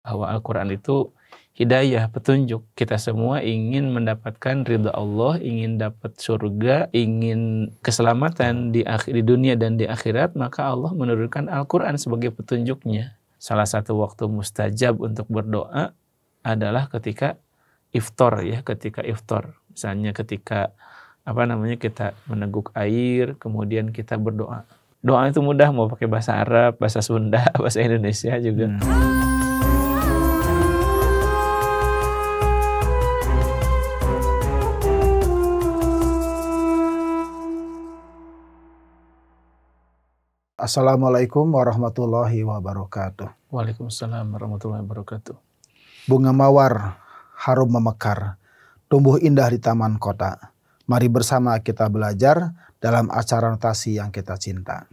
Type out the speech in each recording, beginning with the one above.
bahwa Al-Quran itu hidayah, petunjuk. Kita semua ingin mendapatkan ridha Allah, ingin dapat surga, ingin keselamatan di dunia dan di akhirat, maka Allah menurunkan Al-Quran sebagai petunjuknya. Salah satu waktu mustajab untuk berdoa adalah ketika iftar, ya, ketika iftar. Misalnya ketika kita meneguk air, kemudian kita berdoa. Doa itu mudah, mau pakai bahasa Arab, bahasa Sunda, bahasa Indonesia juga. Assalamualaikum warahmatullahi wabarakatuh. Waalaikumsalam warahmatullahi wabarakatuh. Bunga mawar harum memekar, tumbuh indah di taman kota. Mari bersama kita belajar dalam acara notasi yang kita cinta.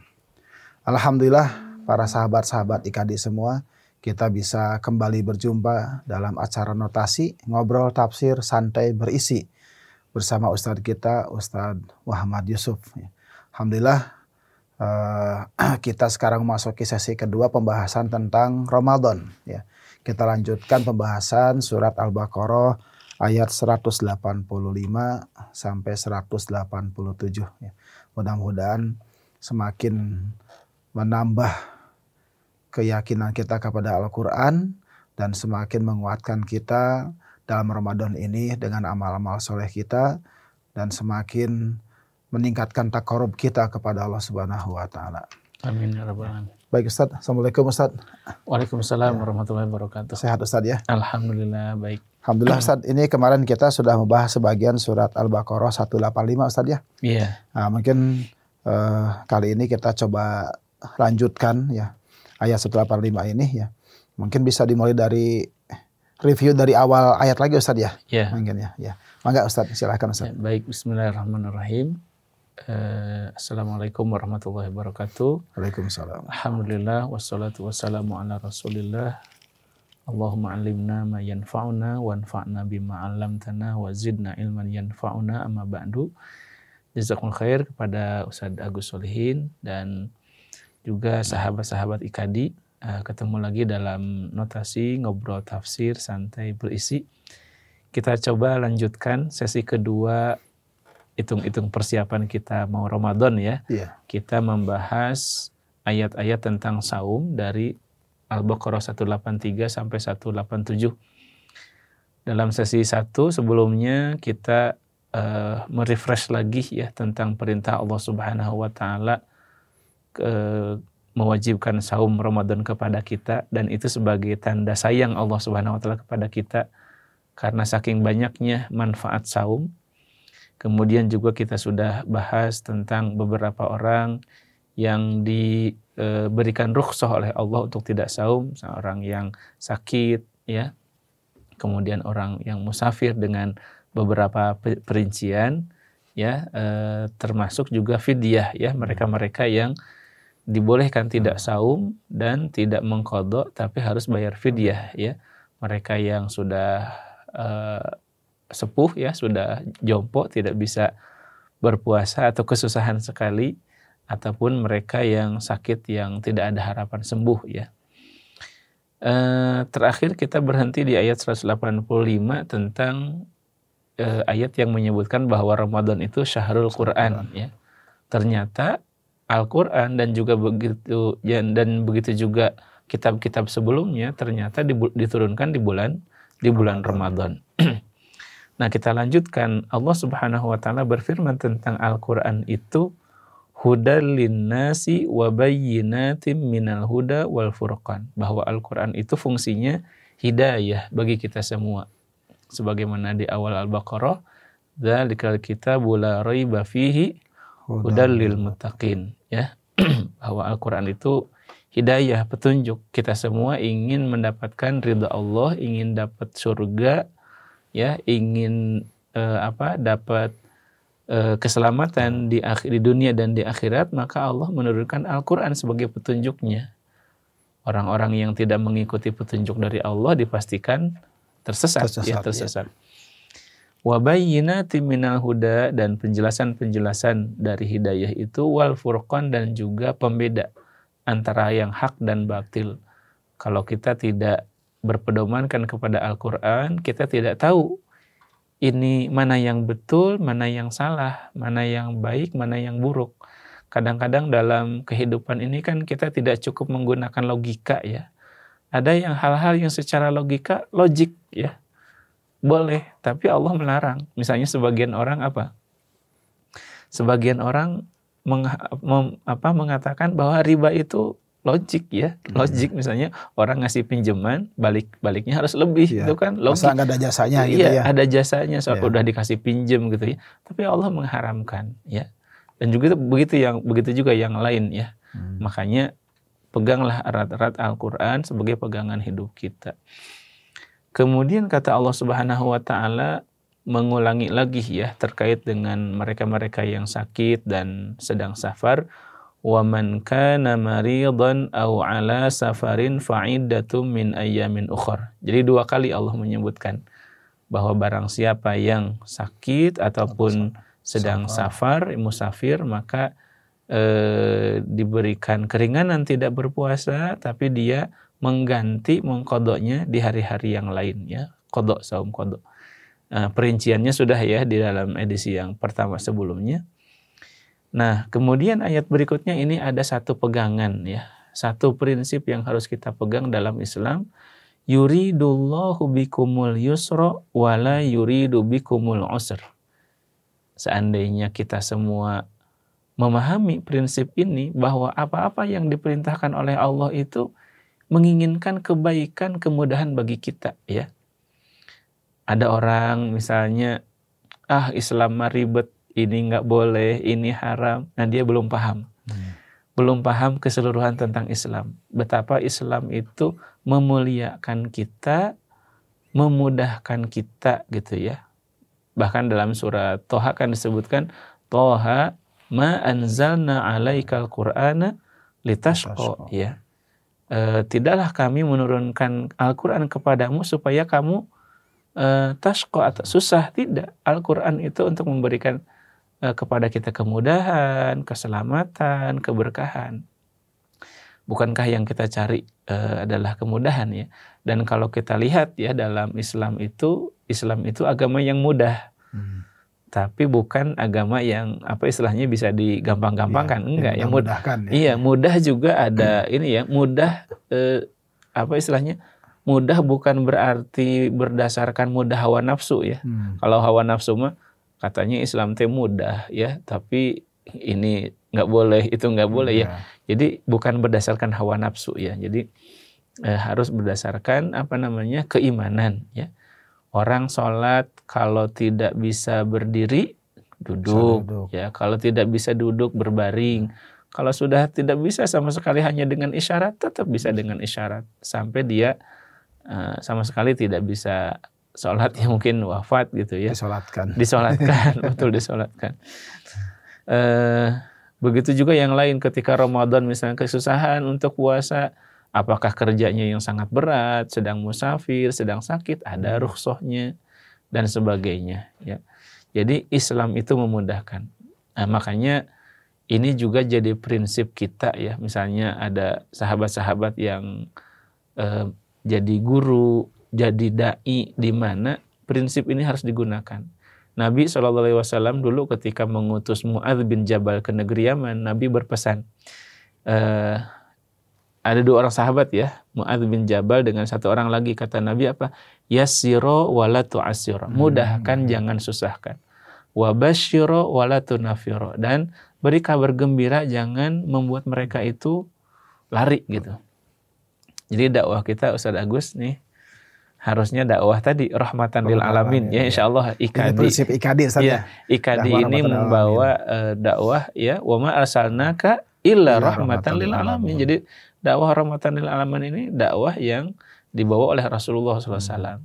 Alhamdulillah para sahabat-sahabat IKADI semua, kita bisa kembali berjumpa dalam acara notasi, ngobrol tafsir santai berisi bersama Ustadz kita, Ustadz Muhammad Yusuf. Alhamdulillah kita sekarang memasuki sesi kedua pembahasan tentang Ramadan. Ya. Kita lanjutkan pembahasan surat Al-Baqarah ayat 185 sampai 187. Ya. Mudah-mudahan semakin menambah keyakinan kita kepada Al-Quran dan semakin menguatkan kita dalam Ramadan ini dengan amal-amal soleh kita dan semakin meningkatkan takarub kita kepada Allah Subhanahu wa taala. Amin ya rabbal alamin. Baik Ustaz, Assalamualaikum Ustaz. Waalaikumsalam warahmatullahi wabarakatuh. Sehat Ustaz ya? Alhamdulillah baik. Alhamdulillah Ustaz, ini kemarin kita sudah membahas sebagian surat Al-Baqarah 185 Ustaz ya? Iya. Nah, mungkin kali ini kita coba lanjutkan ya ayat 185 ini ya. Mungkin bisa dimulai dari review dari awal ayat lagi Ustaz ya? Iya. Mungkin ya. Ya. Mangga Ustaz, silakan Ustaz. Ya, baik, bismillahirrahmanirrahim. Assalamualaikum warahmatullahi wabarakatuh. Waalaikumsalam. Alhamdulillah wassalatu wassalamu ala Rasulillah. Allahumma 'allimna ma yanfa'una wanfa'na bima 'allamtana wa zidna ilman yanfa'una, amma ba'du. Jazakumullah khair kepada Ustadz Agus Solihin dan juga sahabat-sahabat IKADI. Ketemu lagi dalam notasi ngobrol tafsir santai berisi. Kita coba lanjutkan sesi kedua, hitung-hitung persiapan kita mau Ramadan ya. Iya. Kita membahas ayat-ayat tentang saum dari Al-Baqarah 183 sampai 187. Dalam sesi 1 sebelumnya kita merefresh lagi ya tentang perintah Allah Subhanahu wa taala mewajibkan saum Ramadan kepada kita, dan itu sebagai tanda sayang Allah Subhanahu wa taala kepada kita karena saking banyaknya manfaat saum. Kemudian juga kita sudah bahas tentang beberapa orang yang diberikan rukhsah oleh Allah untuk tidak saum, seorang yang sakit ya. Kemudian orang yang musafir dengan beberapa perincian ya, termasuk juga fidyah ya, mereka-mereka yang dibolehkan tidak saum dan tidak mengqadha tapi harus bayar fidyah ya. Mereka yang sudah sepuh ya, sudah jompo, tidak bisa berpuasa atau kesusahan sekali, ataupun mereka yang sakit yang tidak ada harapan sembuh ya. Terakhir kita berhenti di ayat 185 tentang ayat yang menyebutkan bahwa Ramadan itu syahrul Quran ya. Ternyata Al-Quran dan begitu juga kitab-kitab sebelumnya ternyata diturunkan di bulan Ramadan. Nah, kita lanjutkan. Allah Subhanahu wa taala berfirman tentang Al-Qur'an itu hudal linnasi wa bayyinatin minal huda wal furqan. Bahwa Al-Qur'an itu fungsinya hidayah bagi kita semua. Sebagaimana di awal Al-Baqarah, dzalikal kitabu la raiba fihi hudal lil muttaqin, ya. Bahwa Al-Qur'an itu hidayah, petunjuk. Kita semua ingin mendapatkan ridha Allah, ingin dapat surga, ya, ingin dapat keselamatan di dunia dan di akhirat, maka Allah menurunkan Al-Quran sebagai petunjuknya. Orang-orang yang tidak mengikuti petunjuk dari Allah dipastikan tersesat. Ya. Wa bayyinatin minal huda, dan penjelasan-penjelasan dari hidayah itu wal furqan, dan juga pembeda antara yang hak dan batil. Kalau kita tidak berpedomankan kepada Al-Quran, kita tidak tahu ini mana yang betul, mana yang salah, mana yang baik, mana yang buruk. Kadang-kadang dalam kehidupan ini kan kita tidak cukup menggunakan logika ya. Ada yang hal-hal yang secara logika, logik ya, boleh, tapi Allah melarang. Misalnya sebagian orang apa? Sebagian orang mengatakan bahwa riba itu logik ya, logik misalnya orang ngasih pinjaman, baliknya harus lebih, itu kan logik. Masa nggak ada jasanya gitu ya? Ada jasanya, soal udah dikasih pinjam gitu ya. Tapi Allah mengharamkan ya. Dan juga begitu juga yang lain ya. Makanya peganglah erat-erat Al-Quran sebagai pegangan hidup kita. Kemudian kata Allah Subhanahu wa taala mengulangi lagi ya terkait dengan mereka-mereka yang sakit dan sedang safar. Wa man kana maridan aw ala safarin fa'iddatum min ayyamin ukhra. Jadi 2 kali Allah menyebutkan bahwa barang siapa yang sakit ataupun sedang safar, musafir, maka diberikan keringanan tidak berpuasa, tapi dia mengkodoknya di hari-hari yang lain ya, kodok, saum kodok. Perinciannya sudah ya di dalam edisi yang pertama sebelumnya. Nah, kemudian ayat berikutnya ini ada satu pegangan ya, satu prinsip yang harus kita pegang dalam Islam. Yuridullahu bikumul yusra wala yuridu bikumul usr. Seandainya kita semua memahami prinsip ini, bahwa apa-apa yang diperintahkan oleh Allah itu menginginkan kebaikan, kemudahan bagi kita ya. Ada orang misalnya, Islam mah ribet, ini nggak boleh, ini haram. Nah, dia belum paham. Belum paham keseluruhan tentang Islam. Betapa Islam itu memuliakan kita, memudahkan kita gitu ya. Bahkan dalam surat Toha kan disebutkan, Toha ma anzalna alaikal qur'ana litashqa ya. Tidaklah kami menurunkan Al-Quran kepadamu supaya kamu tashqa atau susah. Tidak. Al-Quran itu untuk memberikan kepada kita kemudahan, keselamatan, keberkahan. Bukankah yang kita cari adalah kemudahan ya? Dan kalau kita lihat ya dalam Islam itu agama yang mudah. Tapi bukan agama yang istilahnya bisa digampang-gampangkan, enggak, yang mudah. Ya. Iya, mudah juga ada ini ya, mudah istilahnya? Mudah bukan berarti berdasarkan mudah hawa nafsu ya. Kalau hawa nafsu mah katanya Islam teh mudah ya, tapi ini nggak boleh, itu nggak boleh ya. Jadi bukan berdasarkan hawa nafsu ya. Jadi harus berdasarkan keimanan ya. Orang sholat kalau tidak bisa berdiri, duduk. Ya. Kalau tidak bisa duduk, berbaring. Kalau sudah tidak bisa sama sekali hanya dengan isyarat, tetap bisa dengan isyarat sampai dia sama sekali tidak bisa sholat, yang mungkin wafat gitu ya. Disolatkan, betul disolatkan. Begitu juga yang lain ketika Ramadan misalnya kesusahan untuk puasa, apakah kerjanya yang sangat berat, sedang musafir, sedang sakit, ada rukhsahnya dan sebagainya. Ya. Jadi Islam itu memudahkan. Nah, makanya ini juga jadi prinsip kita ya. Misalnya ada sahabat-sahabat yang jadi guru, jadi dai, di mana prinsip ini harus digunakan. Nabi SAW dulu ketika mengutus Mu'adz bin Jabal ke negeri Yaman, Nabi berpesan. Ada 2 orang sahabat ya, Mu'adz bin Jabal dengan 1 orang lagi, kata Nabi apa? Yassiro wala tu'assiro. Mudahkan, jangan susahkan. Wa basyiro wala tunafiro. Dan beri kabar gembira, jangan membuat mereka itu lari gitu. Jadi dakwah kita Ustaz Agus nih harusnya dakwah tadi rahmatan lil alamin ya, insyaallah IKADI. Ini prinsip IKADI Ustaz ya. IKADI ini membawa dakwah ya, wa ma arsalnaka illa rahmatan lil alamin. Jadi dakwah rahmatan lil alamin ini dakwah yang dibawa oleh Rasulullah SAW.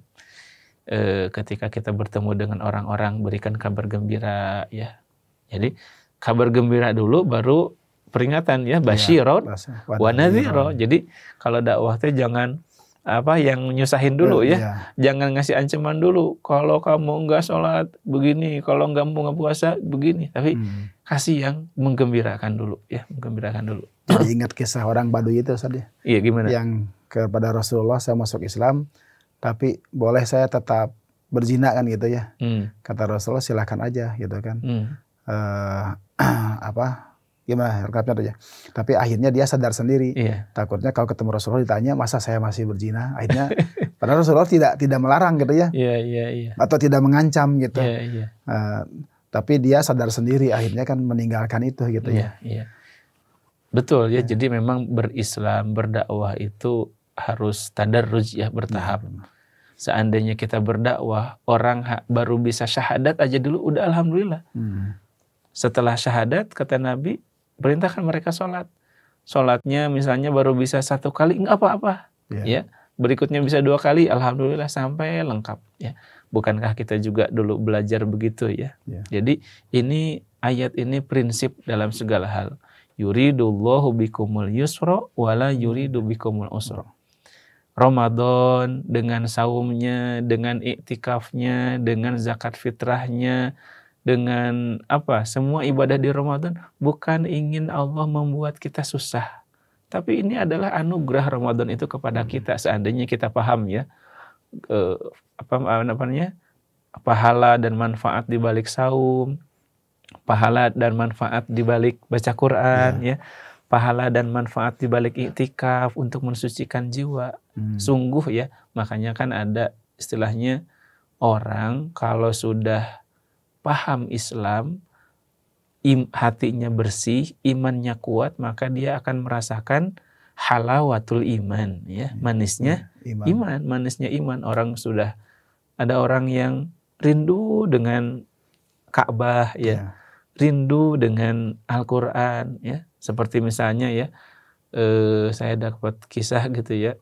Ketika kita bertemu dengan orang-orang, berikan kabar gembira ya. Jadi kabar gembira dulu, baru peringatan ya, basyiron wa nadhiro. Jadi kalau dakwah teh jangan yang nyusahin dulu ya. Jangan ngasih ancaman dulu. Kalau kamu enggak sholat begini, kalau enggak puasa begini. Tapi kasih yang menggembirakan dulu ya, menggembirakan dulu. Jadi ingat kisah orang Baduy itu Ustaz ya. Iya, gimana? Yang kepada Rasulullah, saya masuk Islam, tapi boleh saya tetap berzina kan gitu ya. Kata Rasulullah silakan aja gitu kan. Gimana lengkapnya aja. Tapi akhirnya dia sadar sendiri. Takutnya kalau ketemu Rasulullah ditanya masa saya masih berzina. Akhirnya padahal Rasulullah tidak melarang gitu ya. Atau tidak mengancam gitu. Tapi dia sadar sendiri akhirnya kan meninggalkan itu gitu ya. Betul ya. Jadi memang berislam, berdakwah itu harus tadarruj ya, bertahap. Seandainya kita berdakwah, orang baru bisa syahadat aja dulu, udah alhamdulillah. Setelah syahadat, kata Nabi, perintahkan mereka sholat. Sholatnya misalnya baru bisa 1 kali, nggak apa-apa. Ya, berikutnya bisa 2 kali, alhamdulillah sampai lengkap. Ya, bukankah kita juga dulu belajar begitu ya? Jadi ini ayat ini prinsip dalam segala hal. Yuridullahu bikumul yusra wala yuridu bikumul usra. Ramadan dengan saumnya, dengan iktikafnya, dengan zakat fitrahnya, dengan semua ibadah di Ramadan bukan ingin Allah membuat kita susah. Tapi ini adalah anugerah Ramadan itu kepada kita, seandainya kita paham ya pahala dan manfaat di balik saum, pahala dan manfaat di balik baca Quran ya. Pahala dan manfaat di balik iktikaf untuk mensucikan jiwa. Sungguh ya, makanya kan ada istilahnya orang kalau sudah paham Islam, hatinya bersih, imannya kuat, maka dia akan merasakan halawatul iman ya, manisnya iman, manisnya iman. Ada orang yang rindu dengan Ka'bah ya. Rindu dengan Al-Quran ya, seperti misalnya ya saya dapat kisah gitu ya,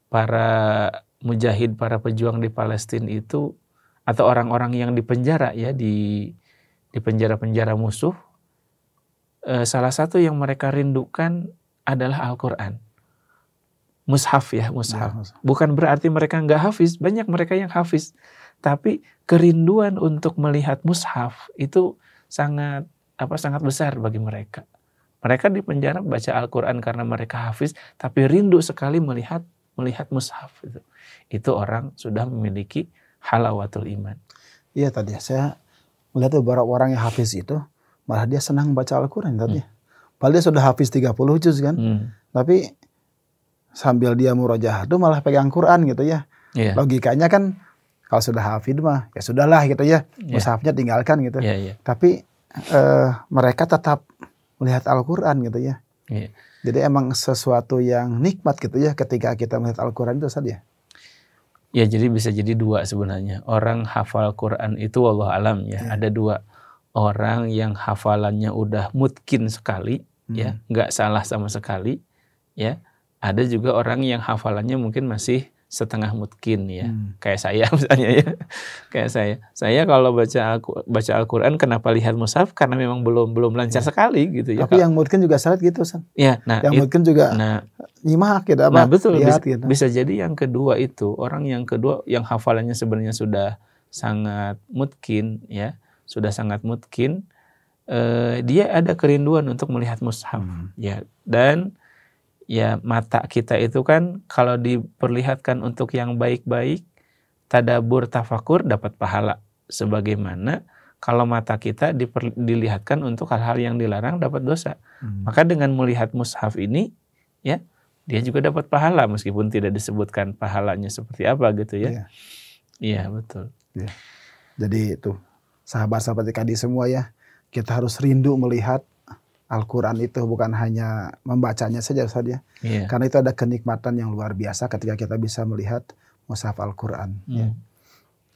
para mujahid, para pejuang di Palestina itu, atau orang-orang yang dipenjara ya di penjara-penjara musuh, salah satu yang mereka rindukan adalah Al-Quran, mushaf ya, mushaf. Bukan berarti mereka nggak hafiz, banyak mereka yang hafiz, tapi kerinduan untuk melihat mushaf itu sangat besar bagi mereka. Mereka di penjara baca Al-Quran karena mereka hafiz, tapi rindu sekali melihat mushaf itu. Itu orang sudah memiliki halawatul iman. Iya, tadi saya melihat beberapa orang yang hafiz itu malah dia senang baca Al-Quran tadi. Padahal dia sudah hafiz 30 juz kan. Tapi sambil dia murojaah itu malah pegang Quran gitu ya. Logikanya kan kalau sudah hafid mah ya sudahlah gitu ya, mushafnya tinggalkan gitu. Tapi mereka tetap melihat Al-Quran gitu ya. Jadi emang sesuatu yang nikmat gitu ya ketika kita melihat Al-Quran itu saja. Ya, jadi bisa jadi 2 sebenarnya. Orang hafal Quran itu wallahu alam ya. Ada 2. Orang yang hafalannya udah mutkin sekali ya, nggak salah sama sekali ya. Ada juga orang yang hafalannya mungkin masih setengah mutkin ya, kayak saya misalnya ya, kayak saya kalau baca Al-Quran kenapa lihat mushaf, karena memang belum lancar sekali gitu ya. Tapi yang mutkin juga salat gitu San. Ya, yang mutkin juga nyimak gitu apa? Nah betul, lihat, bisa jadi yang kedua itu, orang yang kedua yang hafalannya sebenarnya sudah sangat mutkin ya, sudah sangat mutkin, dia ada kerinduan untuk melihat mushaf ya. Dan ya mata kita itu kan kalau diperlihatkan untuk yang baik-baik, tadabur, tafakur, dapat pahala. Sebagaimana kalau mata kita dilihatkan untuk hal-hal yang dilarang, dapat dosa. Maka dengan melihat mushaf ini ya, dia juga dapat pahala meskipun tidak disebutkan pahalanya seperti apa gitu ya. Iya betul. Jadi itu sahabat-sahabat TKD semua ya, kita harus rindu melihat Al-Quran itu, bukan hanya membacanya saja Ustaz ya. Karena itu ada kenikmatan yang luar biasa ketika kita bisa melihat mushaf Al-Quran.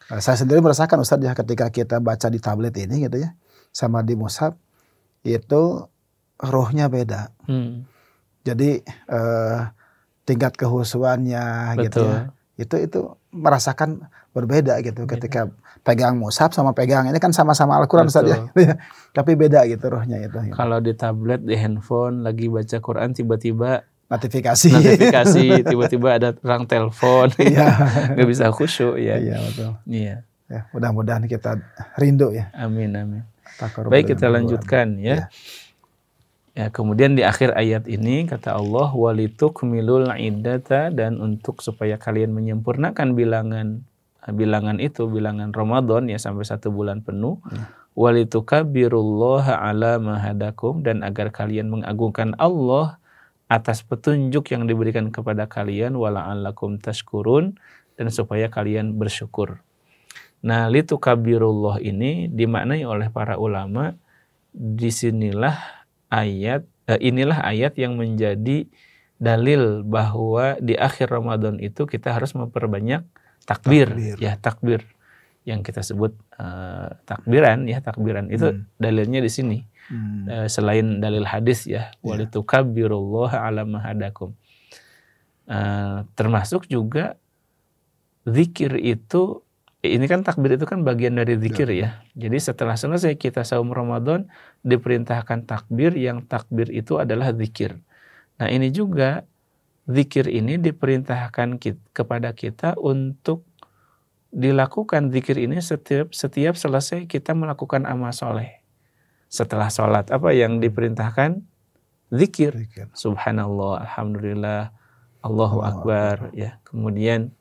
Saya sendiri merasakan Ustaz ya, ketika kita baca di tablet ini gitu ya, sama di mushaf, itu rohnya beda. Jadi tingkat kehusuannya gitu ya, itu merasakan berbeda gitu. Ketika pegang mushaf sama pegang ini kan sama-sama Al-Quran Ustaz ya. Tapi beda gitu rohnya itu. Kalau di tablet, di handphone lagi baca Quran, tiba-tiba notifikasi, tiba-tiba ada orang telepon, nggak bisa khusyuk ya. Iya betul. Iya. Ya, mudah-mudahan kita rindu ya. Amin. Baik, kita lanjutkan ya. Ya, kemudian di akhir ayat ini kata Allah walitukmilul iddata, dan untuk supaya kalian menyempurnakan bilangan itu, bilangan Ramadan ya sampai 1 bulan penuh. Walitukabbirullaha ala ma hadakum, dan agar kalian mengagungkan Allah atas petunjuk yang diberikan kepada kalian, wala'allakum tashkurun, dan supaya kalian bersyukur. Nah, litukabbirullah ini dimaknai oleh para ulama, inilah ayat yang menjadi dalil bahwa di akhir Ramadan itu kita harus memperbanyak takbir. Ya, takbir yang kita sebut takbiran itu dalilnya di sini. Selain dalil hadis ya, walitukabbirullaha ala ma hadakum. Termasuk juga zikir itu, ini kan takbir itu kan bagian dari zikir ya. Jadi setelah selesai kita saum Ramadan diperintahkan takbir, yang takbir itu adalah zikir. Nah, ini juga zikir ini diperintahkan kepada kita untuk dilakukan zikir ini setiap selesai kita melakukan amal soleh. Setelah sholat apa yang diperintahkan? Zikir. Subhanallah, alhamdulillah, Allahu Akbar ya. Kemudian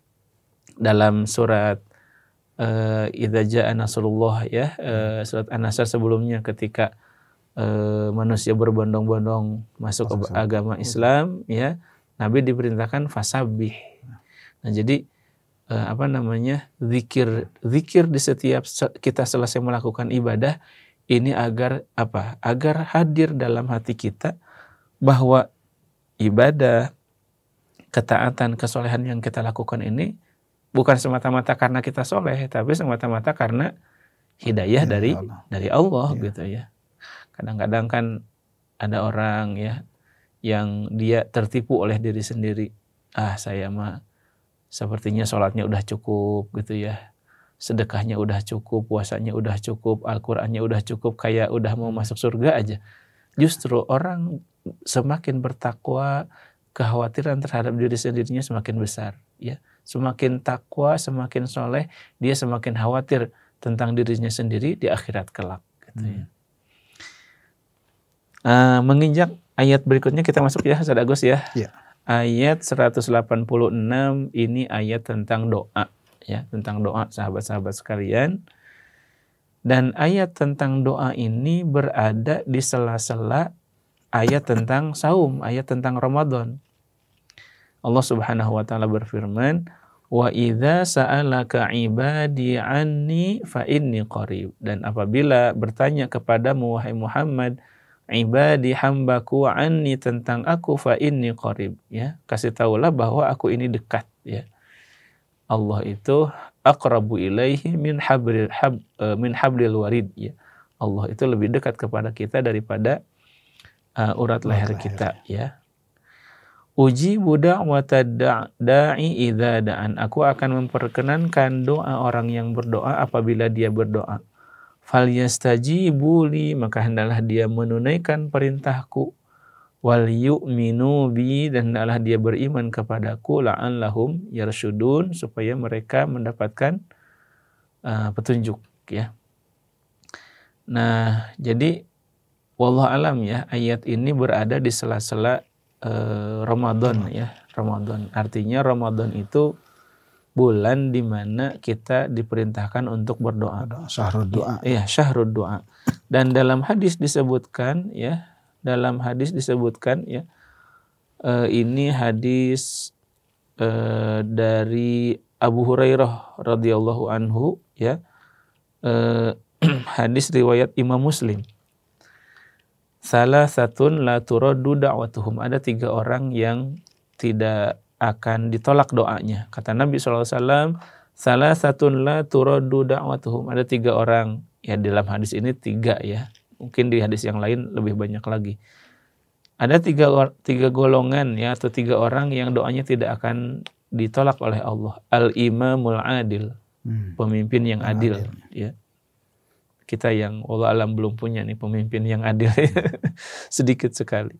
dalam surat Idza jaa nasrullah ya, surat An-Nasr sebelumnya ketika manusia berbondong-bondong masuk ke agama Islam ya, Nabi diperintahkan fasabbih. Nah, jadi zikir di setiap kita selesai melakukan ibadah ini agar apa? Agar hadir dalam hati kita bahwa ibadah, ketaatan, kesolehan yang kita lakukan ini bukan semata-mata karena kita soleh, tapi semata-mata karena hidayah dari Allah gitu ya. Kadang-kadang kan ada orang ya yang dia tertipu oleh diri sendiri. Saya mah sepertinya sholatnya udah cukup gitu ya, sedekahnya udah cukup, puasanya udah cukup, Al-Qur'annya udah cukup, kayak udah mau masuk surga aja. Justru orang semakin bertakwa, kekhawatiran terhadap diri sendirinya semakin besar ya. Semakin takwa, semakin soleh, dia semakin khawatir tentang dirinya sendiri di akhirat kelak. Gitu ya. Menginjak ayat berikutnya kita masuk ya, Ustaz Agus ya. Ayat 186 ini ayat tentang doa ya, tentang doa sahabat-sahabat sekalian. Dan ayat tentang doa ini berada di sela-sela ayat tentang saum, ayat tentang Ramadan. Allah Subhanahu wa taala berfirman, "Wa idza sa'alaka 'ibadi 'anni fa inni qarib." Dan apabila bertanya kepadamu wahai Muhammad, ibadi hambaku 'anni tentang aku, fa inni qarib ya, kasih tahulah bahwa aku ini dekat ya. Allah itu aqrabu ilaihi min hablil warid ya. Allah itu lebih dekat kepada kita daripada urat leher kita ya. Ujibu da'watad da'i idza da'an. Aku akan memperkenankan doa orang yang berdoa apabila dia berdoa. Falyastajibu li, maka hendaklah dia menunaikan perintahku. Wal yu'minu bi, dan hendaklah dia beriman kepadaku, la'allahum yarsyudun, supaya mereka mendapatkan petunjuk ya. Nah, jadi wallahu alam ya, ayat ini berada di sela-sela Ramadan ya. Ramadan artinya Ramadan itu bulan di mana kita diperintahkan untuk berdoa. Syahrul doa. Iya, syahrul doa. Dan dalam hadis disebutkan ya, ini hadis dari Abu Hurairah radhiyallahu anhu ya. Hadis riwayat Imam Muslim. Salasatun la turaddu da'watuhum. Ada 3 orang yang tidak akan ditolak doanya. Kata Nabi SAW, salasatun la turaddu da'watuhum. Ada 3 orang. Ya, dalam hadis ini 3 ya. Mungkin di hadis yang lain lebih banyak lagi. Ada 3 golongan ya, atau 3 orang yang doanya tidak akan ditolak oleh Allah. Al-imamul adil. Pemimpin yang adil ya. Kita yang wallahu alam belum punya nih pemimpin yang adil sedikit sekali.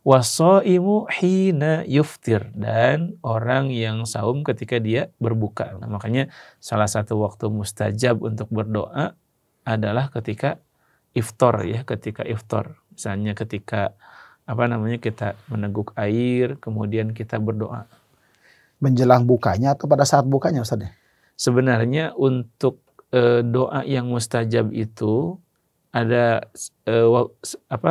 Wasaimu hina yuftir, dan orang yang saum ketika dia berbuka. Nah, makanya salah satu waktu mustajab untuk berdoa adalah ketika iftar ya, ketika iftar. Misalnya ketika kita meneguk air, kemudian kita berdoa. Menjelang bukanya atau pada saat bukanya Ustaz? Sebenarnya untuk doa yang mustajab itu ada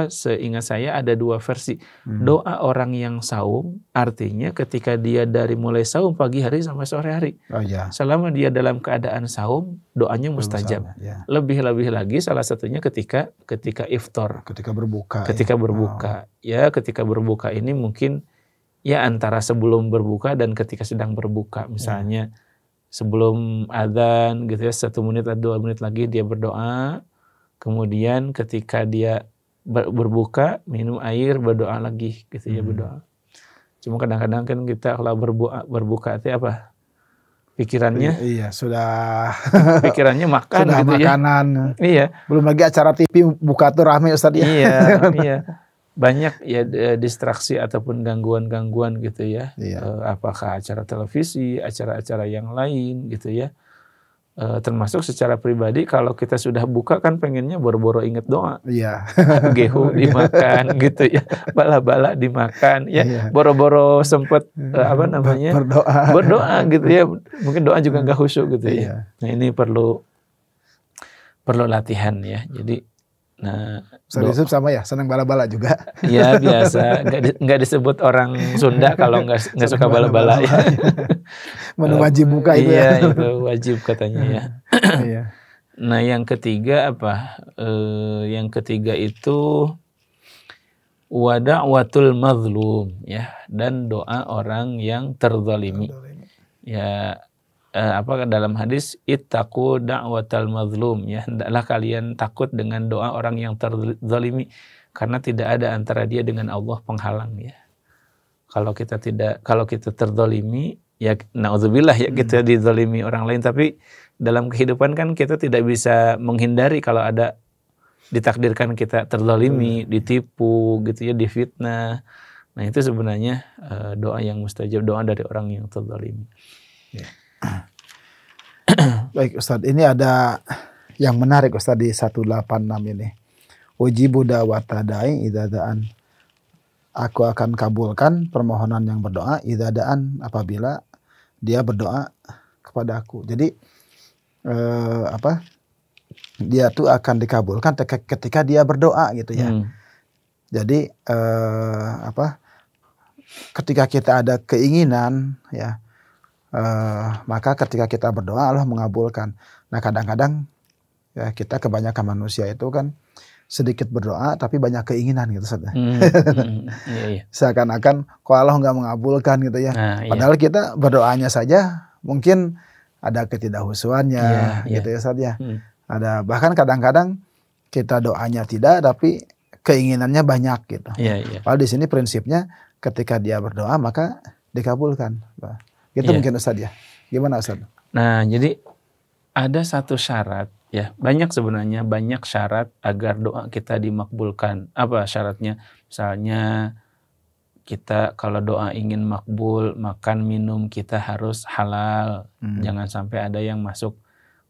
seingat saya ada 2 versi. Doa orang yang saum artinya ketika dia dari mulai saum pagi hari sampai sore hari. Selama dia dalam keadaan saum, doanya mustajab. Lebih-lebih lagi salah satunya ketika iftar, ketika berbuka. Ya, ketika berbuka ini mungkin ya antara sebelum berbuka dan ketika sedang berbuka. Misalnya sebelum adzan gitu ya, 1 menit atau 2 menit lagi dia berdoa. Kemudian ketika dia berbuka, minum air, berdoa lagi gitu ya, berdoa. Cuma kadang-kadang kan kita kalau berbuka itu apa? Pikirannya sudah pikirannya makan sudah gitu makanan. Iya. Belum lagi acara TV buka tuh rame Ustaz ya. Iya. Banyak ya distraksi ataupun gangguan-gangguan gitu ya. Apakah acara televisi, acara-acara yang lain gitu ya. Termasuk secara pribadi kalau kita sudah buka kan pengennya boro-boro inget doa. Gehu dimakan gitu ya, bala-bala dimakan ya, boro-boro sempet berdoa gitu ya, mungkin doa juga nggak khusyuk gitu ya. Nah ini perlu latihan ya. Jadi Yusuf sama ya, senang bala-bala juga. Ya biasa, nggak disebut orang Sunda kalau nggak suka bala-bala ya. Menu wajib buka itu ya. Iya itu wajib katanya ya. Nah yang ketiga apa? Yang ketiga itu wada'watul mazlum ya, dan doa orang yang terzalimi. Ya. Dalam hadis ittaqu da'watal mazlum ya, hendaklah kalian takut dengan doa orang yang terzalimi karena tidak ada antara dia dengan Allah penghalang ya. Kalau kita terzalimi ya naudzubillah ya, kita dizalimi orang lain, tapi dalam kehidupan kan kita tidak bisa menghindari kalau ada ditakdirkan kita terzalimi, ditipu gitu ya, difitnah. Nah itu sebenarnya doa yang mustajab, doa dari orang yang terzalimi. Baik Ustaz, ini ada yang menarik Ustaz di 186 ini. Ujibu da'wata da'i idza da'an. Aku akan kabulkan permohonan yang berdoa idza da'an, apabila dia berdoa kepada aku. Jadi dia tuh akan dikabulkan ketika dia berdoa gitu ya. Jadi ketika kita ada keinginan ya, maka ketika kita berdoa Allah mengabulkan. Nah kadang-kadang ya kita kebanyakan manusia itu kan sedikit berdoa tapi banyak keinginan gitu Ustaz. Seakan-akan kok Allah nggak mengabulkan gitu ya. Padahal kita berdoanya saja mungkin ada ketidakhusuannya gitu ya Ustaz ya. Ada bahkan kadang-kadang kita doanya tidak tapi keinginannya banyak gitu. Padahal di sini prinsipnya ketika dia berdoa maka dikabulkan. Gitu mungkin Ustaz ya. Gimana Ustaz? Nah, jadi ada satu syarat ya. Banyak sebenarnya, banyak syarat agar doa kita dimakbulkan. Apa syaratnya? Misalnya kita kalau doa ingin makbul, makan minum kita harus halal. Jangan sampai ada yang masuk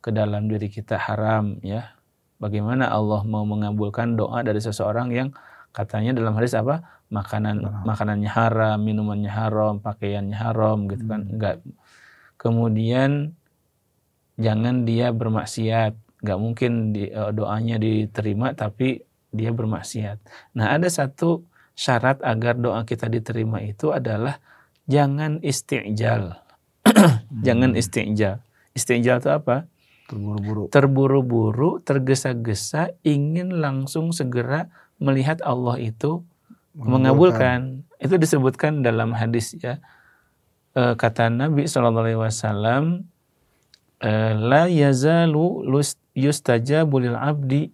ke dalam diri kita haram ya. Bagaimana Allah mau mengabulkan doa dari seseorang yang katanya dalam hadis apa? Makanannya haram, minumannya haram, pakaiannya haram gitu kan. Enggak. Kemudian jangan dia bermaksiat. Enggak mungkin doanya diterima tapi dia bermaksiat. Nah, ada satu syarat agar doa kita diterima itu adalah jangan isti'jal. Jangan isti'jal. Isti'jal itu apa? Terburu-buru, tergesa-gesa, ingin langsung segera melihat Allah itu mengabulkan. Itu disebutkan dalam hadis ya. Kata Nabi SAW, la yazalu yustajabu lil abdi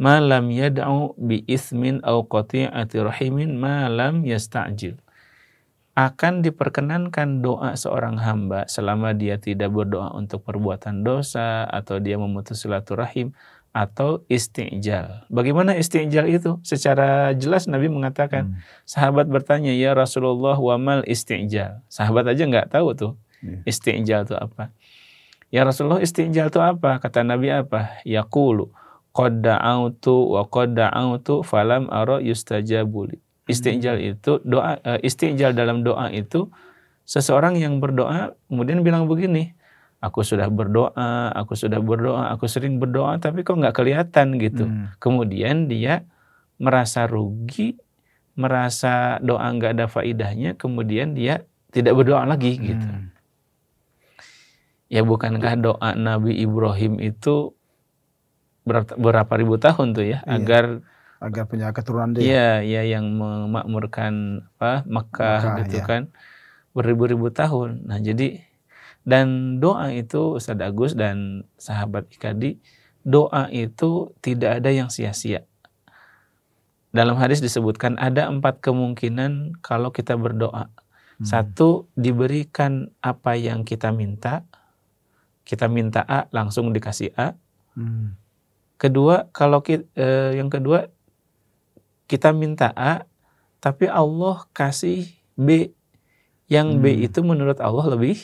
ma lam yad'u bi itsmin aw qati'ati rahimin ma lam yasta'jil. Akan diperkenankan doa seorang hamba selama dia tidak berdoa untuk perbuatan dosa atau dia memutus silaturahim atau isti'jal. Bagaimana isti'jal itu? Secara jelas Nabi mengatakan, sahabat bertanya, ya Rasulullah wa mal isti'jal. Sahabat aja nggak tahu tuh isti'jal itu apa. Ya Rasulullah, isti'jal itu apa? Kata Nabi apa? Yaqulu qad da'autu wa qad da'autu falam ara yustajabuli. Istijal itu doa, istijal dalam doa itu seseorang yang berdoa kemudian bilang begini, aku sudah berdoa, aku sering berdoa tapi kok nggak kelihatan gitu. Kemudian dia merasa rugi, merasa doa nggak ada faidahnya, kemudian dia tidak berdoa lagi gitu. Ya bukankah doa Nabi Ibrahim itu berapa ribu tahun tuh ya, agar punya keturunan dia. Iya, yang memakmurkan Makkah gitu ya. Kan beribu-ribu tahun. Nah, jadi dan doa itu Ustadz Agus dan sahabat Ikadi, doa itu tidak ada yang sia-sia. Dalam hadis disebutkan ada 4 kemungkinan kalau kita berdoa. 1, diberikan apa yang kita minta. Kita minta A, langsung dikasih A. Kedua, yang kedua kita minta A, tapi Allah kasih B. Yang B itu menurut Allah lebih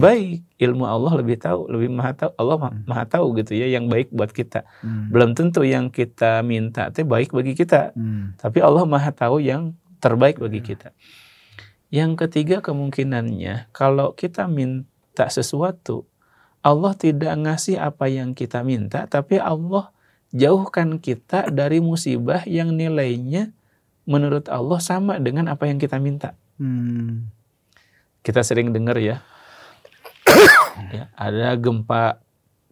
baik. Ilmu Allah lebih tahu, lebih maha tahu. Allah maha tahu gitu ya, yang baik buat kita. Belum tentu yang kita minta itu baik bagi kita. Tapi Allah maha tahu yang terbaik bagi kita. Yang ketiga kemungkinannya, kalau kita minta sesuatu, Allah tidak ngasih apa yang kita minta, tapi Allah jauhkan kita dari musibah yang nilainya menurut Allah sama dengan apa yang kita minta. Kita sering dengar ya, ada gempa,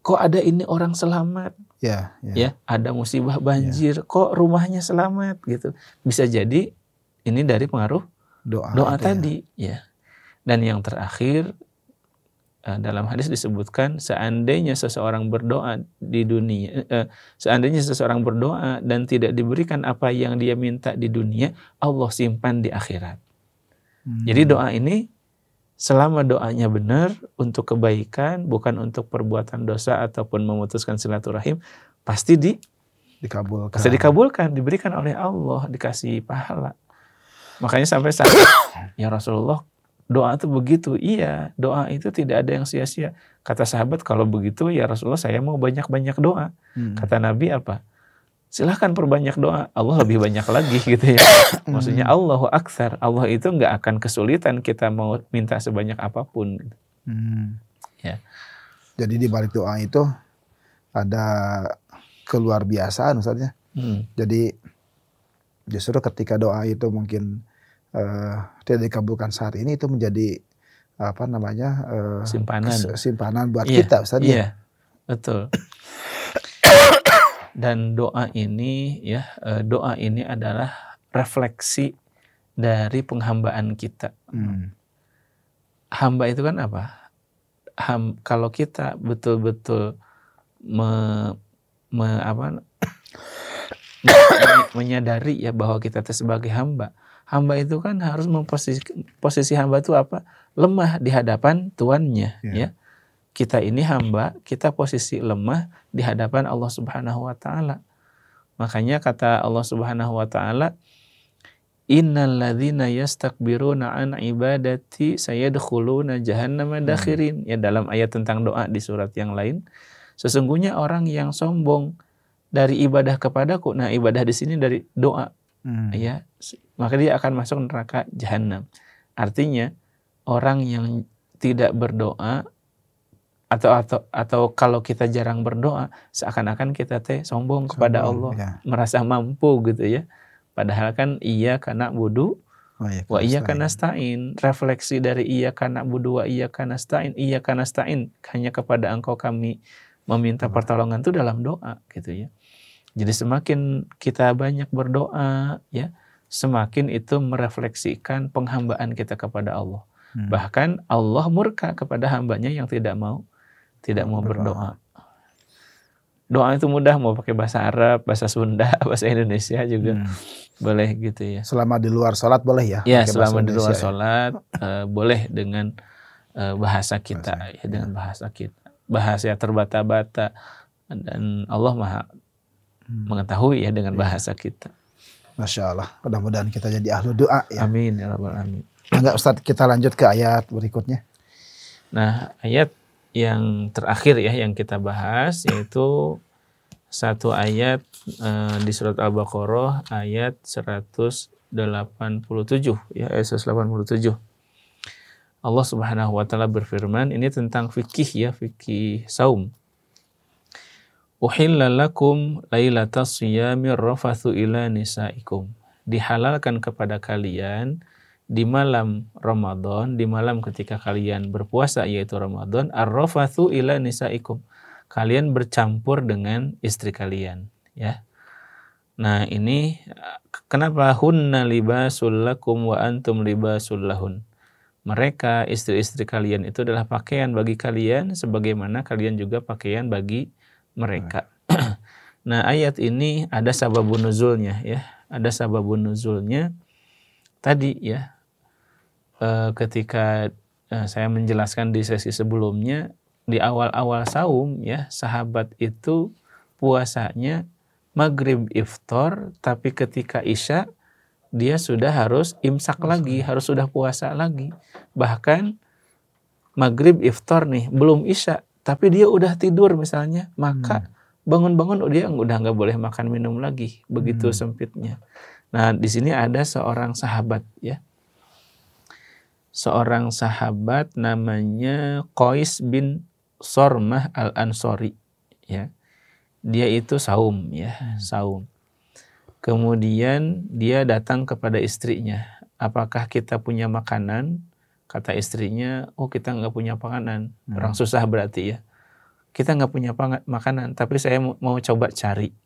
kok ada ini orang selamat, ya ada musibah banjir, kok rumahnya selamat gitu. Bisa jadi ini dari pengaruh doa tadi ya. Dan yang terakhir, dalam hadis disebutkan seandainya seseorang berdoa di dunia, seandainya seseorang berdoa dan tidak diberikan apa yang dia minta di dunia, Allah simpan di akhirat. Jadi doa ini selama doanya benar untuk kebaikan, bukan untuk perbuatan dosa ataupun memutuskan silaturahim, pasti dikabulkan, diberikan oleh Allah, dikasih pahala. Makanya sampai saat ya Rasulullah, doa itu begitu. Iya, doa itu tidak ada yang sia-sia. Kata sahabat, kalau begitu ya Rasulullah, saya mau banyak-banyak doa. Kata Nabi apa? Silahkan perbanyak doa, Allah lebih banyak lagi gitu ya. Maksudnya Allahu Aktsar, Allah itu nggak akan kesulitan kita mau minta sebanyak apapun. Ya. Jadi di balik doa itu ada keluar biasaan Ustaznya. Jadi justru ketika doa itu mungkin tidak dikabulkan saat ini, itu menjadi simpanan buat kita Ustaz. Iya, betul. Dan doa ini adalah refleksi dari penghambaan kita. Hamba itu kan apa? Kalau kita betul-betul menyadari ya bahwa kita sebagai hamba. Hamba itu kan harus posisi hamba itu apa? Lemah di hadapan tuannya, ya. Kita ini hamba, kita posisi lemah di hadapan Allah Subhanahu wa taala. Makanya kata Allah Subhanahu wa taala, innal ladzina yastakbiruna an ibadati sayadkhuluna jahannama dakhirin. Ya, dalam ayat tentang doa di surat yang lain, sesungguhnya orang yang sombong dari ibadah kepadaku. Nah, ibadah di sini dari doa. Ya, maka dia akan masuk neraka jahanam. Artinya orang yang tidak berdoa atau kalau kita jarang berdoa, seakan-akan kita sombong kepada Allah, merasa mampu gitu ya. Padahal kan iyyaka na'budu wa iyyaka nasta'in. Refleksi dari iyyaka na'budu wa iyyaka nasta'in, iyyaka nasta'in, hanya kepada Engkau kami meminta pertolongan, itu dalam doa gitu ya. Jadi semakin kita banyak berdoa ya, semakin itu merefleksikan penghambaan kita kepada Allah. Bahkan Allah murka kepada hambanya yang tidak mau berdoa. Doa itu mudah, mau pakai bahasa Arab, bahasa Sunda, bahasa Indonesia juga boleh gitu ya. Selama di luar sholat boleh ya? Ya, selama di luar sholat boleh dengan bahasa kita, dengan bahasa kita. Bahasa terbata-bata, dan Allah Maha mengetahui ya dengan bahasa kita. Masya Allah, mudah-mudahan kita jadi ahlu doa ya. Amin ya rabbal alamin. Enggak Ustaz, kita lanjut ke ayat berikutnya. Nah, ayat yang terakhir ya yang kita bahas yaitu satu ayat di surat Al-Baqarah ayat 187 ya, ayat 187. Allah Subhanahu wa taala berfirman, ini tentang fikih ya, fikih saum. Uhilla lakum lailatas siyami rafathu ila nisaikum. Dihalalkan kepada kalian di malam Ramadan, di malam ketika kalian berpuasa yaitu Ramadan, ar-rafathu ila nisaikum. Kalian bercampur dengan istri kalian, ya. Nah, ini kenapa hunna libasul lakum wa antum libasul lahun. Mereka, istri-istri kalian itu adalah pakaian bagi kalian sebagaimana kalian juga pakaian bagi mereka. Nah, ayat ini ada sababun nuzulnya ya. Ada sababun nuzulnya tadi ya. Ketika saya menjelaskan di sesi sebelumnya, di awal-awal saum ya, sahabat itu puasanya maghrib iftar, tapi ketika isya dia sudah harus imsak lagi, harus sudah puasa lagi. Bahkan maghrib iftar nih, belum isya, tapi dia udah tidur misalnya, maka bangun-bangun dia udah nggak boleh makan minum lagi, begitu sempitnya. Nah, di sini ada seorang sahabat ya, seorang sahabat namanya Qais bin Sormah al-Ansori ya. Dia itu saum ya, saum. Kemudian dia datang kepada istrinya. Apakah kita punya makanan? Kata istrinya, oh kita nggak punya makanan. Orang susah berarti ya. Kita nggak punya makanan, tapi saya mau coba cari.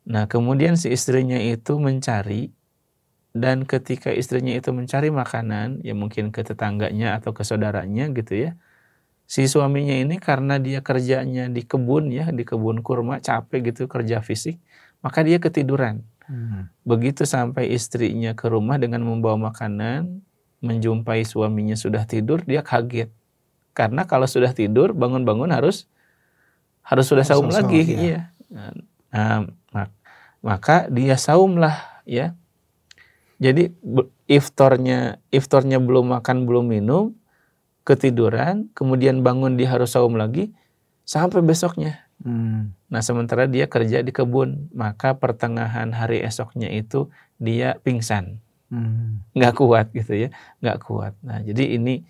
Nah kemudian si istrinya itu mencari. Dan ketika istrinya itu mencari makanan, ya mungkin ke tetangganya atau ke saudaranya gitu ya. Si suaminya ini karena dia kerjanya di kebun ya, di kebun kurma, capek gitu kerja fisik. Maka dia ketiduran. Begitu sampai istrinya ke rumah dengan membawa makanan, menjumpai suaminya sudah tidur, dia kaget. Karena kalau sudah tidur, bangun-bangun harus sudah saum lagi. Ya. Nah, maka dia saumlah ya. Jadi iftarnya belum makan, belum minum, ketiduran, kemudian bangun dia harus saum lagi, sampai besoknya. Nah sementara dia kerja di kebun, maka pertengahan hari esoknya itu dia pingsan, nggak kuat gitu ya, nggak kuat. Nah jadi ini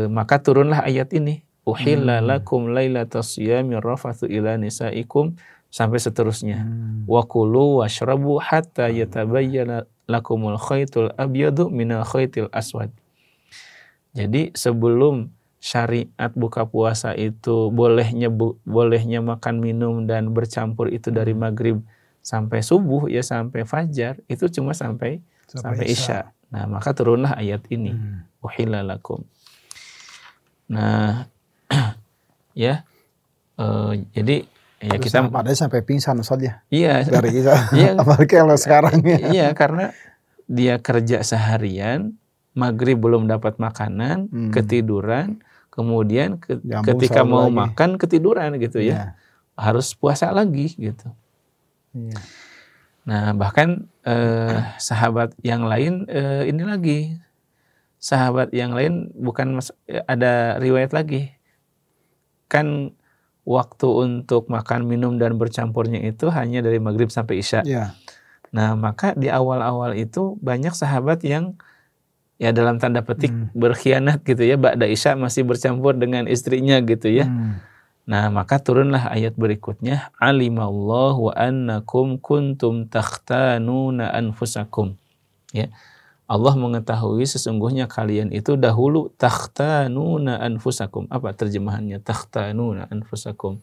maka turunlah ayat ini, uhilla lakum lailatas siyami rafathu ila nisaikum sampai seterusnya. Wa kulu washrabu hatta yatabayyana lakumul khaitul abyadu minal khaitil aswad. Jadi sebelum syariat buka puasa itu bolehnya makan minum dan bercampur itu dari maghrib sampai subuh ya, sampai fajar, itu cuma sampai isya. Nah maka turunlah ayat ini, uhilla lakum. Nah ya jadi ya terus kita padahal sampai pingsan saja. Iya. Dari kita. Iya. Apalagi kalau sekarang ya. Iya karena dia kerja seharian, maghrib belum dapat makanan, ketiduran. Kemudian ketika mau makan ketiduran gitu ya. Harus puasa lagi gitu. Yeah. Nah bahkan sahabat yang lain ini lagi. Sahabat yang lain bukan ada riwayat lagi. Kan waktu untuk makan, minum dan bercampurnya itu hanya dari maghrib sampai isya. Yeah. Nah maka di awal-awal itu banyak sahabat yang ya dalam tanda petik berkhianat gitu ya, ba'da isya masih bercampur dengan istrinya gitu ya. Nah maka turunlah ayat berikutnya, alimallahu wa annakum kuntum takhtanuna anfusakum ya. Allah mengetahui sesungguhnya kalian itu dahulu takhtanuna anfusakum. Apa terjemahannya takhtanuna anfusakum?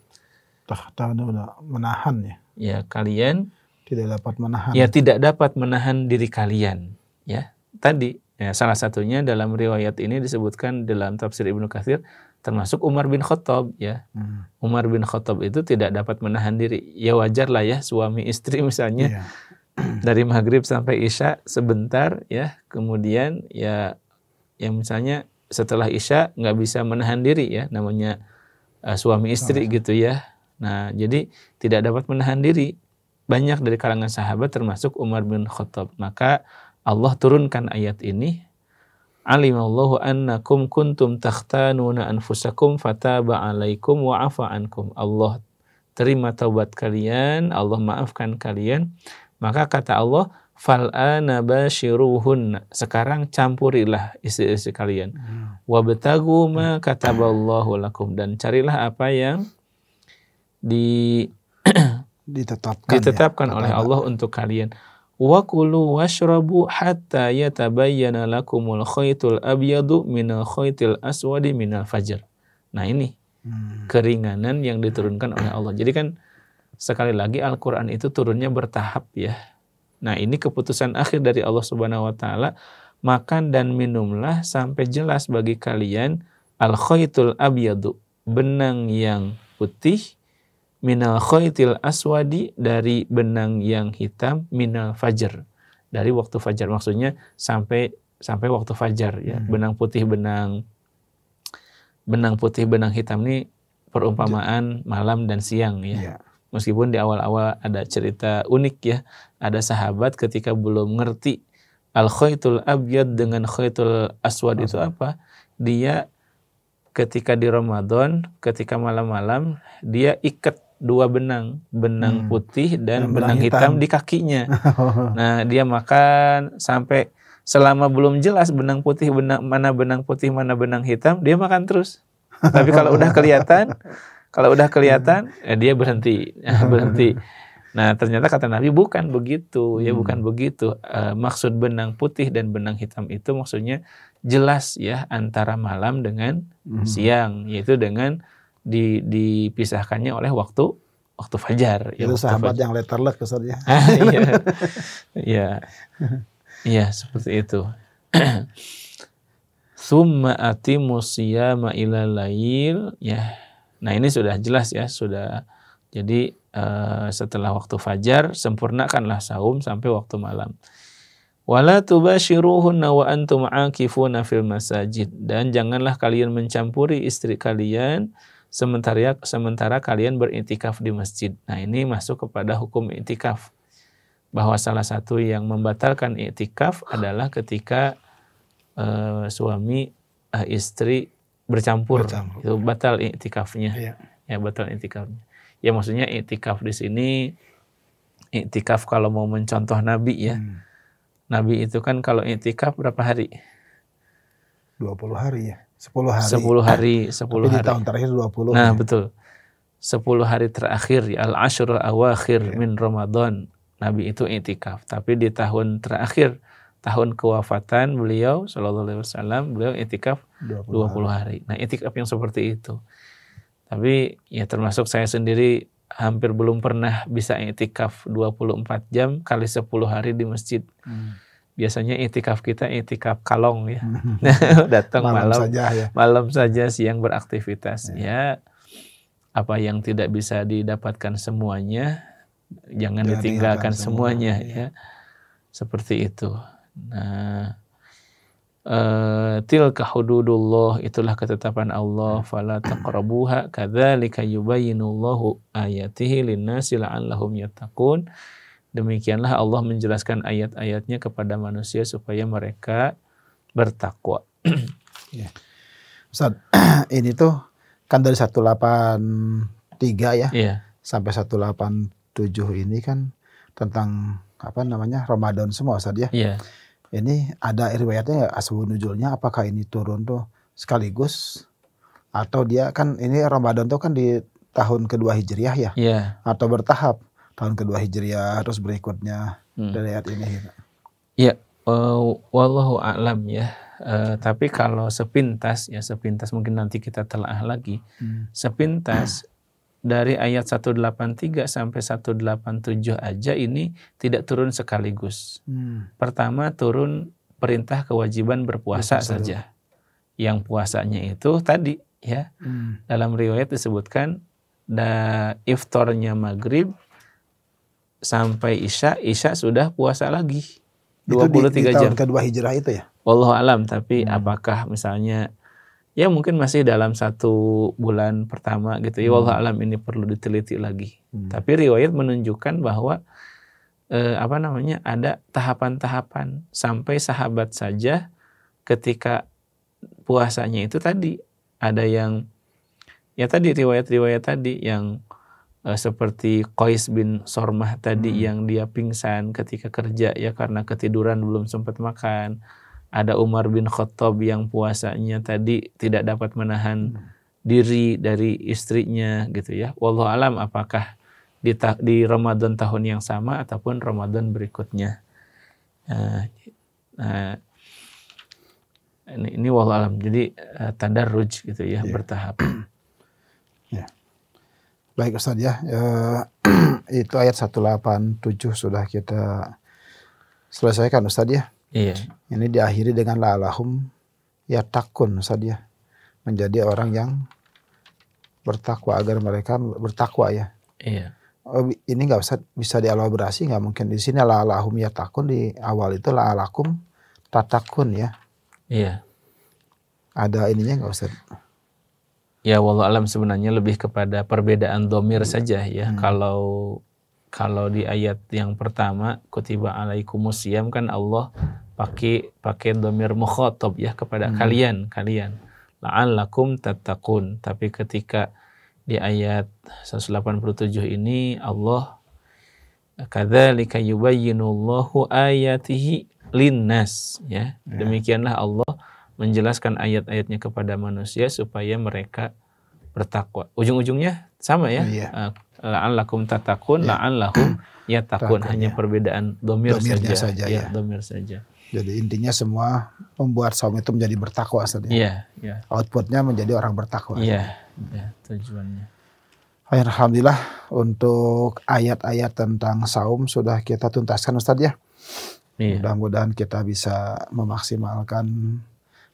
Takhtanuna, menahan ya. Ya kalian tidak dapat menahan. Ya tidak dapat menahan diri kalian ya. Tadi ya, salah satunya dalam riwayat ini disebutkan dalam tafsir Ibnu Katsir, termasuk Umar bin Khattab ya. Umar bin Khattab itu tidak dapat menahan diri. Ya wajar lah ya, suami istri misalnya dari maghrib sampai isya sebentar ya, kemudian ya misalnya setelah isya nggak bisa menahan diri ya, namanya suami istri gitu ya. Nah jadi tidak dapat menahan diri. Banyak dari kalangan sahabat termasuk Umar bin Khattab. Maka Allah turunkan ayat ini, alimallahu annakum kuntum takhtanuna anfusakum fataba alaikum wa afa ankum. Allah terima taubat kalian, Allah maafkan kalian, maka kata Allah, fal'ana basyiruhunna, sekarang campurilah istri-istri kalian. Wabtagu ma kataballahu lakum, dan carilah apa yang ditetapkan oleh Allah untuk kalian. Wa kulu washrabu hatta yatabayyana lakumul khaytul abyadu minal khaytil aswadi minal fajr. Nah ini keringanan yang diturunkan oleh Allah. Jadi kan sekali lagi Al-Quran itu turunnya bertahap ya. Nah ini keputusan akhir dari Allah Subhanahu Wa Taala, makan dan minumlah sampai jelas bagi kalian al-khaytul abyadu, benang yang putih, minal khaytil aswadi, dari benang yang hitam, minal fajr, dari waktu fajar. Maksudnya sampai waktu fajar ya. Benang putih benang hitam ini perumpamaan malam dan siang ya. Meskipun di awal-awal ada cerita unik ya. Ada sahabat ketika belum ngerti al-khaytul abyad dengan khaytul aswad itu apa, dia ketika di Ramadan, ketika malam-malam, dia ikat dua benang putih dan benang hitam di kakinya. Nah, dia makan sampai selama belum jelas benang putih mana benang putih mana benang hitam, dia makan terus. Tapi kalau udah kelihatan, dia berhenti. Nah, ternyata kata Nabi bukan begitu, ya bukan begitu. Maksud benang putih dan benang hitam itu maksudnya jelas ya antara malam dengan siang, yaitu dengan dipisahkannya oleh waktu fajar. Itu ya, sahabat yang letterlek kesannya. Iya, seperti itu. Summa atimus siyama ilal lail, ya. Nah ini sudah jelas ya, sudah. Jadi setelah waktu fajar sempurnakanlah saum sampai waktu malam. Wala tubashiruhunna wa antum aakifuna fil masajid, dan janganlah kalian mencampuri istri kalian sementara kalian beriktikaf di masjid. Nah ini masuk kepada hukum iktikaf, bahwa salah satu yang membatalkan iktikaf adalah ketika suami istri bercampur. Itu batal iktikafnya. Ya batal iktikafnya. Ya maksudnya iktikaf di sini, iktikaf kalau mau mencontoh Nabi ya. Nabi itu kan kalau iktikaf berapa hari? 20 hari ya. 10 hari. 10 hari. Tapi di tahun terakhir 20. Nah, ya. Betul. 10 hari terakhir ya, al-ashrul awakhir min Ramadan. Nabi itu iktikaf. Tapi di tahun terakhir, tahun kewafatan beliau sallallahu alaihi wasallam, beliau iktikaf 20 hari. Nah, iktikaf yang seperti itu. Tapi ya termasuk saya sendiri hampir belum pernah bisa iktikaf 24 jam kali 10 hari di masjid. Biasanya iktikaf kita iktikaf kalong ya. Datang malam saja, siang beraktivitas. Ya, apa yang tidak bisa didapatkan semuanya, jangan ditinggalkan semuanya ya. Seperti itu. Nah, tilka hududullah, itulah ketetapan Allah, fala taqrabuha kadzalika yubayyinullahu ayatihi linnasi la'allahum yattaqun. Demikianlah Allah menjelaskan ayat-ayatnya kepada manusia supaya mereka bertakwa. Ya. Ustaz, ini tuh kan dari 183 ya, sampai 187 ini kan tentang Ramadan semua Ustaz ya. Iya. Ini ada riwayatnya nggak, asbabun nuzulnya, apakah ini turun tuh sekaligus atau dia kan ini Ramadan tuh kan di tahun kedua Hijriah ya, atau bertahap tahun kedua Hijriah terus berikutnya dari ayat ini. Ya, wallahu a'lam ya. Tapi kalau sepintas mungkin nanti kita telaah lagi. Sepintas dari ayat 183 sampai 187 aja ini tidak turun sekaligus. Pertama turun perintah kewajiban berpuasa saja. Yang puasanya itu tadi ya. Dalam riwayat disebutkan iftarnya maghrib sampai isya sudah puasa lagi. 23 jam. Tahun kedua Hijrah itu ya? Wallahu alam, tapi apakah misalnya ya mungkin masih dalam 1 bulan pertama gitu ya, wallahu alam, ini perlu diteliti lagi. Tapi riwayat menunjukkan bahwa ada tahapan-tahapan sampai sahabat saja ketika puasanya itu tadi ada yang ya tadi riwayat-riwayat tadi yang seperti Qais bin Sormah tadi yang dia pingsan ketika kerja ya karena ketiduran belum sempat makan. Ada Umar bin Khattab yang puasanya tadi tidak dapat menahan diri dari istrinya gitu ya. Wallahu alam apakah di Ramadan tahun yang sama ataupun Ramadan berikutnya. Nah, ini wallahu alam. Jadi tadarruj gitu ya, bertahap. Ya. Baik Ustaz ya. Itu ayat 187 sudah kita selesaikan Ustaz ya. Iya. Ini diakhiri dengan la'alahum yattaqun Ustaz ya. Menjadi orang yang bertakwa agar mereka bertakwa ya. Iya. Oh, ini nggak bisa dielaborasi nggak mungkin di sini la'alahum yattaqun di awal itu la'alakum tatakun ya. Iya. Ada ininya nggak Ustaz? Ya wallahu alam sebenarnya lebih kepada perbedaan domir saja ya. Kalau di ayat yang pertama kutiba alaikumusiyam kan Allah pakai domir mukhatab ya kepada kalian la'allakum tattaqun. Tapi ketika di ayat 187 ini Allah kadzalika yubayyinullahu ayatihi linnas ya. Demikianlah Allah menjelaskan ayat-ayatnya kepada manusia supaya mereka bertakwa. Ujung-ujungnya sama ya. La'allakum tattaqun, la'allahum yattaqun. Hanya perbedaan domir saja. Ya, domir saja. Jadi intinya semua membuat saum itu menjadi bertakwa saja. Iya. Outputnya menjadi orang bertakwa. Iya, tujuannya. Alhamdulillah untuk ayat-ayat tentang saum sudah kita tuntaskan Ustaz ya. Mudah-mudahan kita bisa memaksimalkan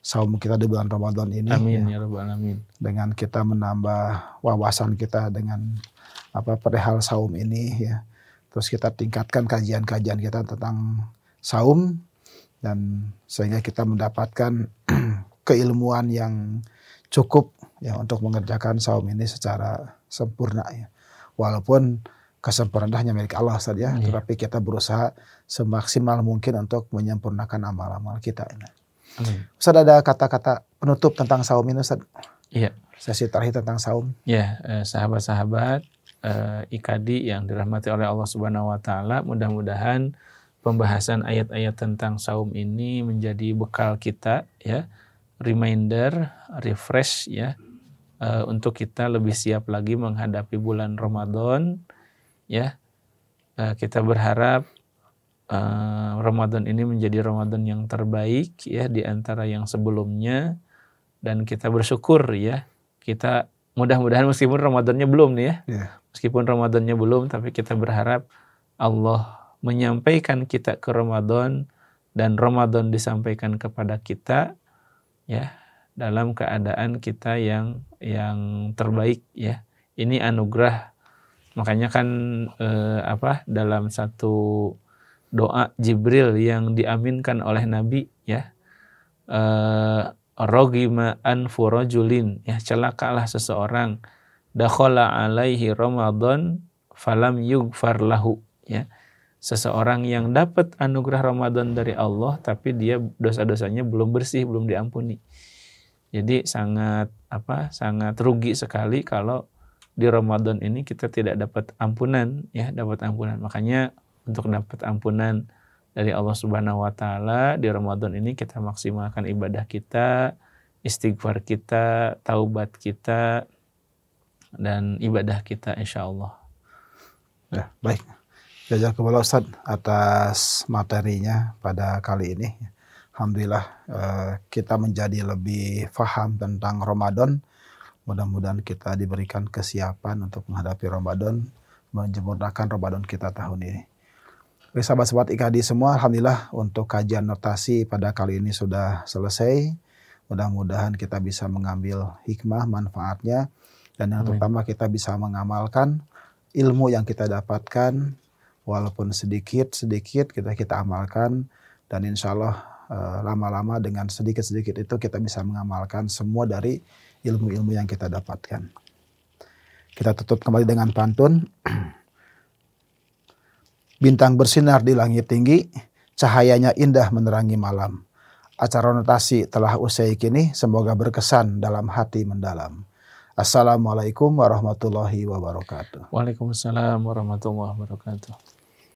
saum kita di bulan Ramadan ini. Amin ya rabbal alamin. Dengan kita menambah wawasan kita dengan perihal saum ini ya. Terus kita tingkatkan kajian-kajian kita tentang saum dan sehingga kita mendapatkan keilmuan yang cukup ya untuk mengerjakan saum ini secara sempurna ya. Walaupun kesempurnaan hanya milik Allah saja, tetapi kita berusaha semaksimal mungkin untuk menyempurnakan amal-amal kita ini. Ustaz ada kata-kata penutup tentang saum ini Ustaz? Iya. Sesi terakhir tentang saum. Ya, sahabat-sahabat IKADI yang dirahmati oleh Allah Subhanahu wa taala, mudah-mudahan pembahasan ayat-ayat tentang saum ini menjadi bekal kita ya, reminder, refresh ya, untuk kita lebih siap lagi menghadapi bulan Ramadan ya. Kita berharap Ramadan ini menjadi Ramadan yang terbaik ya di antara yang sebelumnya, dan kita bersyukur ya, kita mudah-mudahan meskipun Ramadannya belum nih ya, meskipun Ramadannya belum, tapi kita berharap Allah menyampaikan kita ke Ramadan dan Ramadan disampaikan kepada kita ya dalam keadaan kita yang terbaik ya. Ini anugerah. Makanya kan dalam satu doa Jibril yang diaminkan oleh Nabi ya, rogima anfu rajulin ya, celakalah seseorang dakhala alaihi Ramadan falam yughfar lahu ya, seseorang yang dapat anugerah Ramadan dari Allah tapi dia dosa-dosanya belum bersih, belum diampuni. Jadi sangat rugi sekali kalau di Ramadan ini kita tidak dapat ampunan ya, Makanya untuk dapat ampunan dari Allah Subhanahu wa taala di Ramadan ini kita maksimalkan ibadah kita, istighfar kita, taubat kita, dan ibadah kita insyaallah. Ya, baik. Jazakumullah Ustaz atas materinya pada kali ini. Alhamdulillah kita menjadi lebih paham tentang Ramadan. Mudah-mudahan kita diberikan kesiapan untuk menghadapi Ramadan, menyempurnakan Ramadan kita tahun ini. Baik sahabat-sahabat IKADI semua, alhamdulillah untuk kajian notasi pada kali ini sudah selesai. Mudah-mudahan kita bisa mengambil hikmah, manfaatnya, dan yang terutama kita bisa mengamalkan ilmu yang kita dapatkan, walaupun sedikit-sedikit kita amalkan, dan insya Allah lama-lama dengan sedikit-sedikit itu kita bisa mengamalkan semua dari ilmu-ilmu yang kita dapatkan. Kita tutup kembali dengan pantun. Bintang bersinar di langit tinggi, cahayanya indah menerangi malam. Acara notasi telah usai kini, semoga berkesan dalam hati mendalam. Assalamualaikum warahmatullahi wabarakatuh. Waalaikumsalam warahmatullahi wabarakatuh.